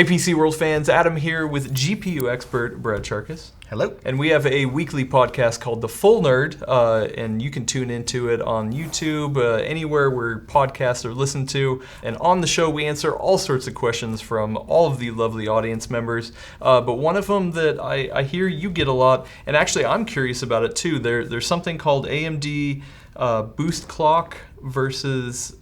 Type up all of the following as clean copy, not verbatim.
Hey PC World fans, Adam here with GPU expert Brad Charkis. Hello. And we have a weekly podcast called The Full Nerd, and you can tune into it on YouTube, anywhere where podcasts are listened to. And on the show, we answer all sorts of questions from all of the lovely audience members. But one of them that I hear you get a lot, and actually I'm curious about it too, there's something called AMD Boost Clock versus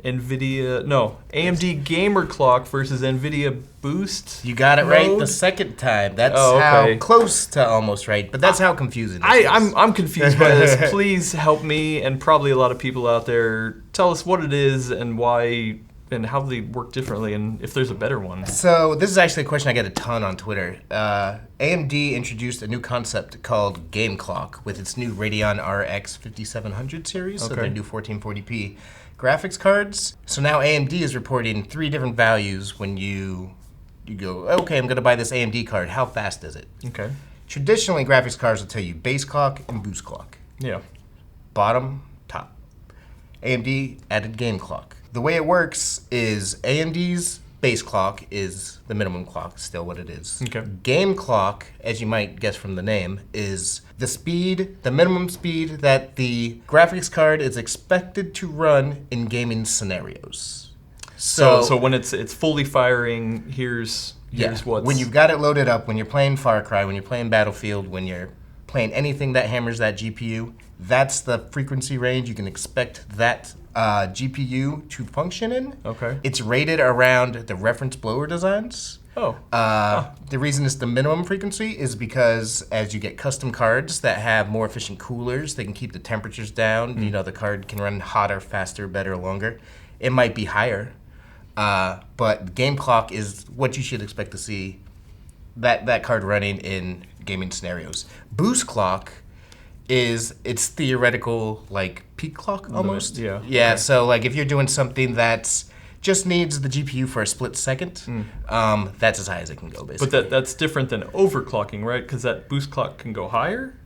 AMD Gamer Clock versus NVIDIA Boost. You got it right the second time. That's how close to almost right, but that's how confusing it is. I'm confused by this. Please help me and probably a lot of people out there. Tell us what it is and why and how they work differently and if there's a better one. So this is actually a question I get a ton on Twitter. AMD introduced a new concept called Game Clock with its new Radeon RX 5700 series, so their new 1440p graphics cards. So now AMD is reporting 3 different values when you go, okay, I'm going to buy this AMD card. How fast is it? Okay. Traditionally, graphics cards will tell you base clock and boost clock. Yeah. Bottom, top. AMD added game clock. The way it works is AMD's base clock is the minimum clock, still what it is. Okay. Game clock, as you might guess from the name, is the speed, the minimum speed that the graphics card is expected to run in gaming scenarios. So when it's fully firing, here's what's... When you've got it loaded up, when you're playing Far Cry, when you're playing Battlefield, when you're playing anything that hammers that GPU, that's the frequency range you can expect that GPU to function in. Okay. It's rated around the reference blower designs. The reason it's the minimum frequency is because as you get custom cards that have more efficient coolers, they can keep the temperatures down. You know, the card can run hotter, faster, better, longer. It might be higher. But game clock is what you should expect to see that card running in gaming scenarios. Boost clock is its theoretical like peak clock almost. Yeah. Okay. So like if you're doing something that's just needs the GPU for a split second, that's as high as it can go basically. But that's different than overclocking, right? Because that boost clock can go higher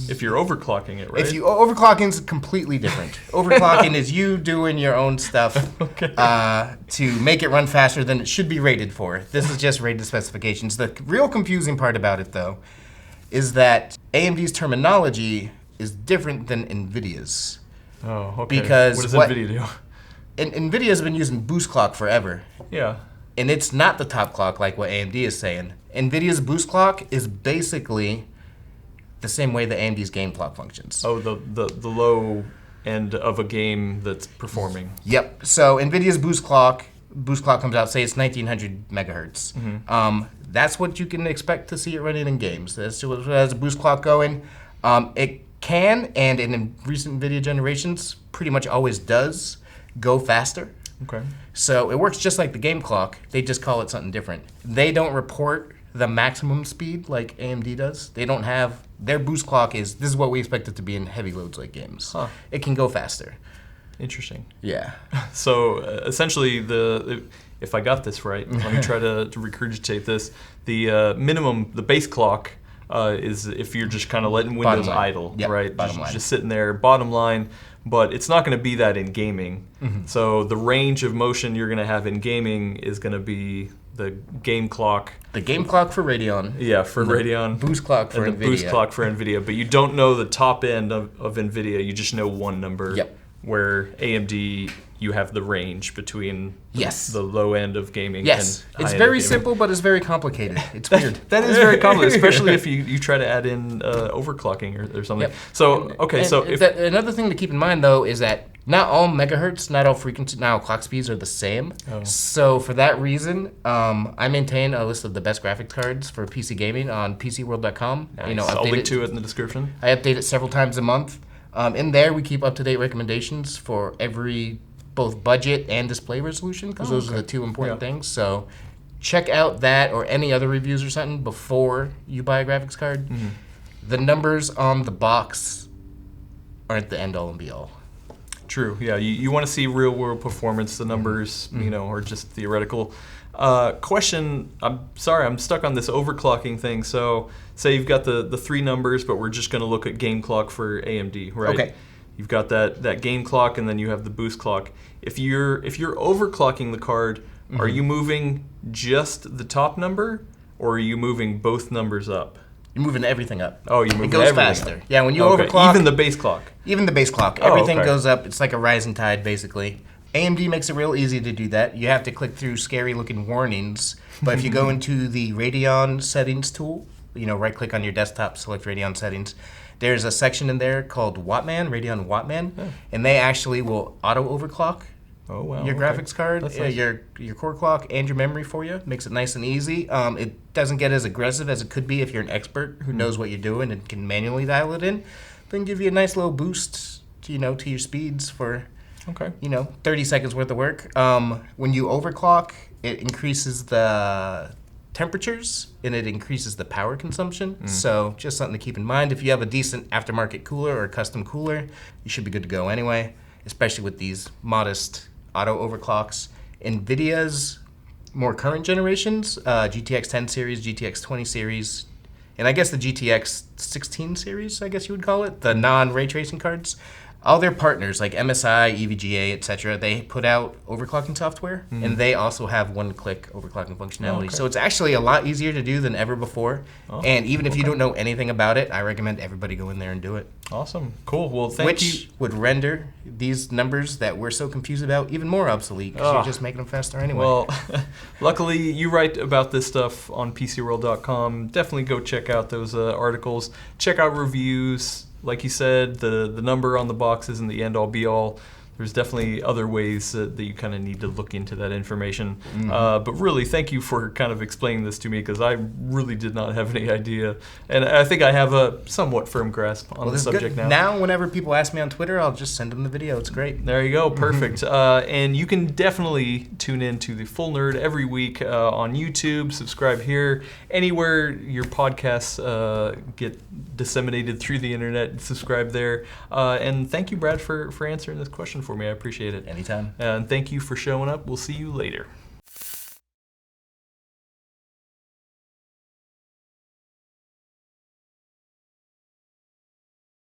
if you're overclocking it, right? If you overclocking is completely different. Overclocking is you doing your own stuff to make it run faster than it should be rated for. This is just rated specifications. The real confusing part about it, though, is that AMD's terminology is different than NVIDIA's. Oh, okay. Because what does NVIDIA do? NVIDIA's been using boost clock forever. Yeah. And it's not the top clock like what AMD is saying. NVIDIA's boost clock is basically the same way that AMD's game clock functions. Oh, the low end of a game that's performing. Yep. So NVIDIA's boost clock comes out, say it's 1900 megahertz. That's what you can expect to see it running in games. That's what has a boost clock going. It can, and in recent NVIDIA generations, pretty much always does, go faster. Okay. So it works just like the game clock. They just call it something different. They don't report the maximum speed like AMD does. They don't have... Their boost clock this is what we expect it to be in heavy loads like games. Huh. It can go faster. Interesting. Yeah. So essentially, if I got this right, let me try to regurgitate this. The minimum, the base clock is if you're just kind of letting Windows idle, right? Just sitting there, bottom line. But it's not going to be that in gaming. So the range of motion you're going to have in gaming is going to be the game clock. The game clock for Radeon. Yeah, for Radeon. Boost clock for NVIDIA. And the boost clock for NVIDIA. But you don't know the top end of NVIDIA. You just know one number. Yep. Where AMD, you have the range between the low end of gaming and high it's end of very gaming. simple, but it's very complicated. It's weird. That is very complicated, especially if you try to add in overclocking or something. Yep. So, another thing to keep in mind, though, is that not all megahertz, not all frequency, not all clock speeds are the same. Oh. So for that reason, I maintain a list of the best graphics cards for PC gaming on PCWorld.com. Nice. I'll link to it in the description. I update it several times a month. In there, we keep up-to-date recommendations for every both budget and display resolution, because those are the two important things. So check out that or any other reviews or something before you buy a graphics card. The numbers on the box aren't the end-all and be-all. True. Yeah, you want to see real-world performance. The numbers, are just theoretical. Question, I'm sorry, I'm stuck on this overclocking thing. So say you've got the 3 numbers, but we're just going to look at game clock for AMD, right? Okay. You've got that game clock, and then you have the boost clock. If you're overclocking the card, are you moving just the top number, or are you moving both numbers up? You're moving everything up. Oh, you're moving It goes everything faster. up. Yeah, when you Okay, overclock. even the base clock. Even the base clock. Oh, Everything okay. goes up. It's like a rising tide, basically. AMD makes it real easy to do that. You have to click through scary-looking warnings. But if you go into the Radeon settings tool, right-click on your desktop, select Radeon settings, there's a section in there called Wattman, Radeon Wattman, and they actually will auto-overclock Oh, wow. your okay. graphics card, That's nice. your core clock, and your memory for you. Makes it nice and easy. It doesn't get as aggressive as it could be if you're an expert who knows what you're doing and can manually dial it in. But it can give you a nice little boost, to your speeds for, Okay. 30 seconds worth of work. When you overclock, it increases the temperatures and it increases the power consumption. So just something to keep in mind. If you have a decent aftermarket cooler or a custom cooler, you should be good to go anyway, especially with these modest auto overclocks. NVIDIA's more current generations, GTX 10 series, GTX 20 series, and I guess the GTX 16 series, I guess you would call it, the non-ray tracing cards. All their partners, like MSI, EVGA, etc., they put out overclocking software, and they also have one-click overclocking functionality. okay. So it's actually a lot easier to do than ever before. And even if you don't know anything about it, I recommend everybody go in there and do it. Awesome. Cool. Well, thank you. Which would render these numbers that we're so confused about even more obsolete, because you're just making them faster anyway. Well, luckily you write about this stuff on PCWorld.com. Definitely go check out those articles. Check out reviews. Like you said, the number on the box isn't the end all be all. There's definitely other ways that you kind of need to look into that information. But really, thank you for kind of explaining this to me, because I really did not have any idea. And I think I have a somewhat firm grasp on the this is subject good. now. Whenever people ask me on Twitter, I'll just send them the video. It's great. There you go, perfect. And you can definitely tune in to The Full Nerd every week on YouTube. Subscribe here. Anywhere your podcasts get disseminated through the internet, subscribe there. And thank you, Brad, for answering this question for me. I appreciate it. Anytime. And thank you for showing up. We'll see you later.